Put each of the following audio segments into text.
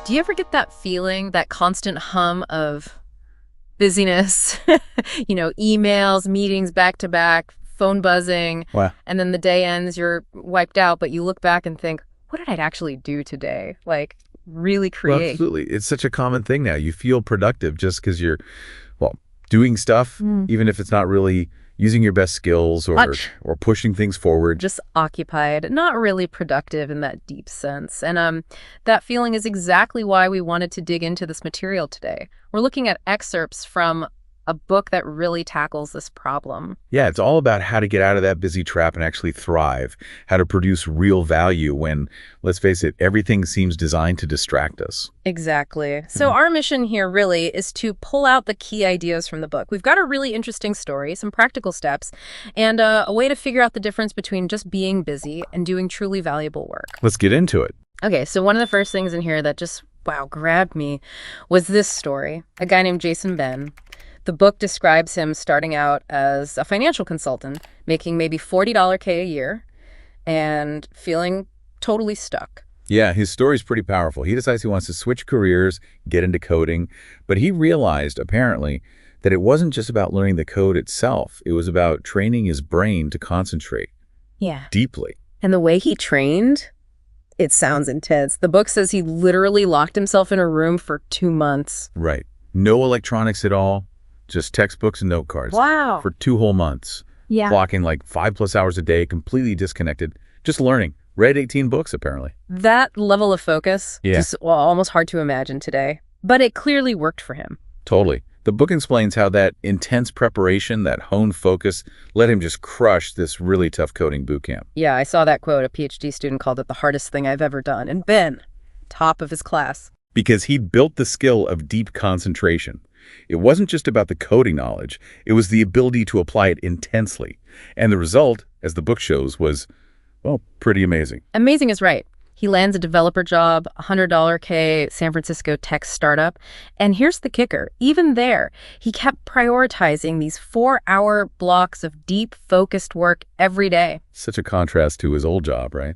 Do you ever get that feeling, that constant hum of busyness? Emails, meetings back to back, phone buzzing, Wow. and then the day ends, you're wiped out, but you look back and think, what did I actually do today? Like, really Well, create. absolutely. It's such a common thing now. You feel productive just because you're, doing stuff, even if it's not really using your best skills Much. or pushing things forward. Just occupied, not really productive in that deep sense. And that feeling is exactly why we wanted to dig into this material today. We're looking at excerpts from a book that really tackles this problem. Yeah, it's all about how to get out of that busy trap and actually thrive, how to produce real value when, let's face it, everything seems designed to distract us. Exactly. So our mission here really is to pull out the key ideas from the book. We've got a really interesting story, some practical steps, and a way to figure out the difference between just being busy and doing truly valuable work. Let's get into it. Okay, so one of the first things in here that just, grabbed me was this story. A guy named Jason Ben. The book describes him starting out as a financial consultant, making maybe $40K a year and feeling totally stuck. Yeah, his story's pretty powerful. He decides he wants to switch careers, get into coding, but he realized, apparently, that it wasn't just about learning the code itself. It was about training his brain to concentrate. Yeah. Deeply. And the way he trained, it sounds intense. The book says he literally locked himself in a room for 2 months. Right. No electronics at all, just textbooks and note cards. Wow. For 2 whole months. Yeah. Clocking like 5+ hours a day, completely disconnected, just learning. Read 18 books, apparently. That level of focus, just almost hard to imagine today. But it clearly worked for him. Totally. The book explains how that intense preparation, that honed focus, let him just crush this really tough coding bootcamp. Yeah, I saw that quote. A PhD student called it the hardest thing I've ever done. And Ben, top of his class. Because he'd built the skill of deep concentration. It wasn't just about the coding knowledge. It was the ability to apply it intensely. And the result, as the book shows, was, pretty amazing. Amazing is right. He lands a developer job, $100K San Francisco tech startup. And here's the kicker. Even there, he kept prioritizing these 4-hour blocks of deep, focused work every day. Such a contrast to his old job, right?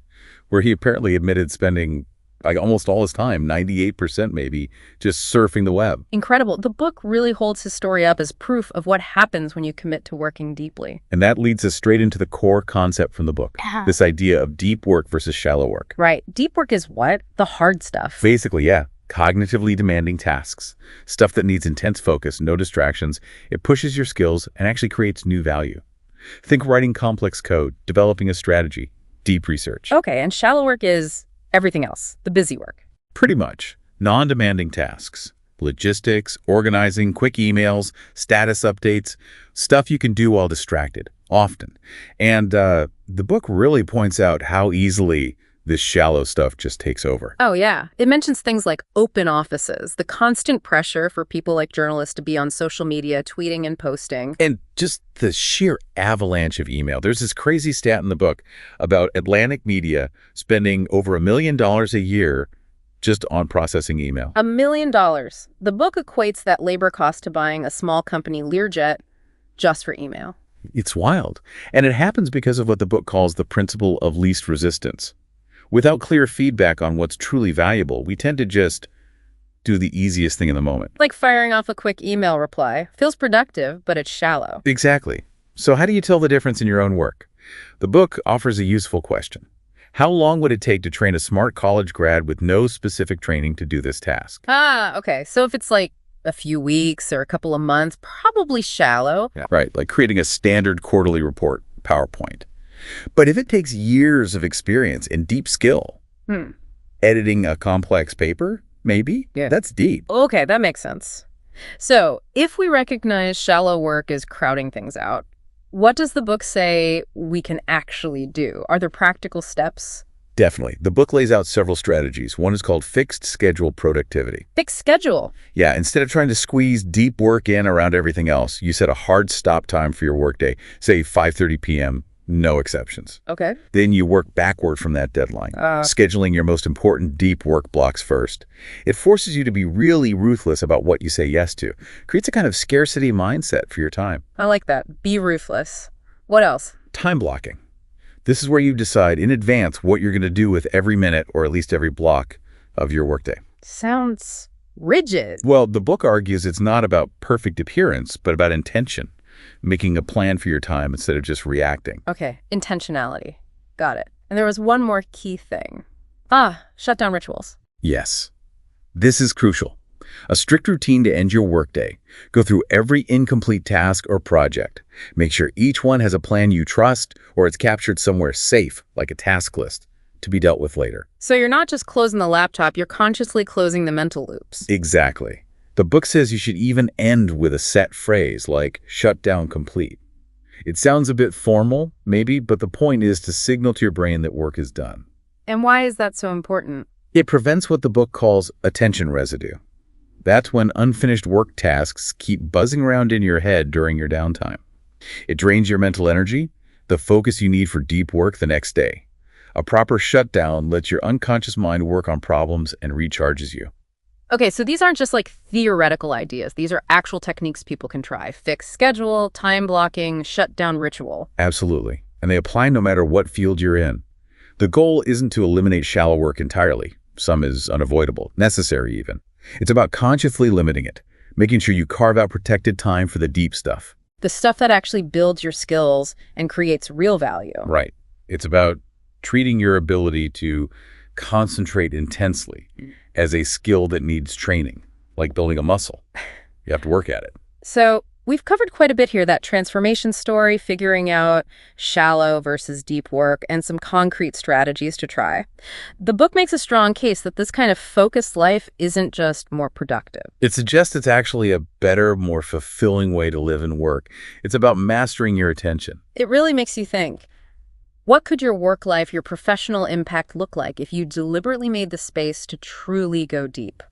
Where he apparently admitted spending almost all his time, 98% maybe, just surfing the web. Incredible. The book really holds his story up as proof of what happens when you commit to working deeply. And that leads us straight into the core concept from the book, this idea of deep work versus shallow work. Right. Deep work is what? The hard stuff. Basically, yeah. Cognitively demanding tasks. Stuff that needs intense focus, no distractions. It pushes your skills and actually creates new value. Think writing complex code, developing a strategy, deep research. Okay, and shallow work is everything else, the busy work. Pretty much. Non-demanding tasks. Logistics, organizing, quick emails, status updates, stuff you can do while distracted, often. And the book really points out how easily this shallow stuff just takes over. Oh, yeah. It mentions things like open offices, the constant pressure for people like journalists to be on social media, tweeting and posting. And just the sheer avalanche of email. There's this crazy stat in the book about Atlantic Media spending over $1 million a year just on processing email. $1 million. The book equates that labor cost to buying a small company Learjet just for email. It's wild. And it happens because of what the book calls the principle of least resistance. Without clear feedback on what's truly valuable, we tend to just do the easiest thing in the moment. Like firing off a quick email reply. Feels productive, but it's shallow. Exactly. So how do you tell the difference in your own work? The book offers a useful question. How long would it take to train a smart college grad with no specific training to do this task? Okay. So if it's like a few weeks or a couple of months, probably shallow. Yeah, right, like creating a standard quarterly report, PowerPoint. But if it takes years of experience and deep skill, editing a complex paper, maybe, that's deep. Okay, that makes sense. So if we recognize shallow work is crowding things out, what does the book say we can actually do? Are there practical steps? Definitely. The book lays out several strategies. One is called fixed schedule productivity. Fixed schedule. Yeah, instead of trying to squeeze deep work in around everything else, you set a hard stop time for your workday, say 5:30 p.m., no exceptions. Okay. Then you work backward from that deadline, scheduling your most important deep work blocks first. It forces you to be really ruthless about what you say yes to. Creates a kind of scarcity mindset for your time. I like that. Be ruthless. What else? Time blocking. This is where you decide in advance what you're going to do with every minute or at least every block of your workday. Sounds rigid. Well, the book argues it's not about perfect appearance, but about intention, making a plan for your time instead of just reacting. Okay, intentionality. Got it. And there was one more key thing. Shutdown rituals. Yes, this is crucial. A strict routine to end your workday. Go through every incomplete task or project. Make sure each one has a plan you trust or it's captured somewhere safe, like a task list, to be dealt with later. So you're not just closing the laptop, you're consciously closing the mental loops. Exactly. The book says you should even end with a set phrase like shutdown complete. It sounds a bit formal, maybe, but the point is to signal to your brain that work is done. And why is that so important? It prevents what the book calls attention residue. That's when unfinished work tasks keep buzzing around in your head during your downtime. It drains your mental energy, the focus you need for deep work the next day. A proper shutdown lets your unconscious mind work on problems and recharges you. Okay, so these aren't just like theoretical ideas. These are actual techniques people can try. Fixed schedule, time blocking, shutdown ritual. Absolutely. And they apply no matter what field you're in. The goal isn't to eliminate shallow work entirely. Some is unavoidable, necessary even. It's about consciously limiting it, making sure you carve out protected time for the deep stuff. The stuff that actually builds your skills and creates real value. Right. It's about treating your ability to concentrate intensely as a skill that needs training, like building a muscle. You have to work at it. So we've covered quite a bit here, that transformation story, figuring out shallow versus deep work, and some concrete strategies to try. The book makes a strong case that this kind of focused life isn't just more productive. It suggests it's actually a better, more fulfilling way to live and work. It's about mastering your attention. It really makes you think, what could your work life, your professional impact look like if you deliberately made the space to truly go deep?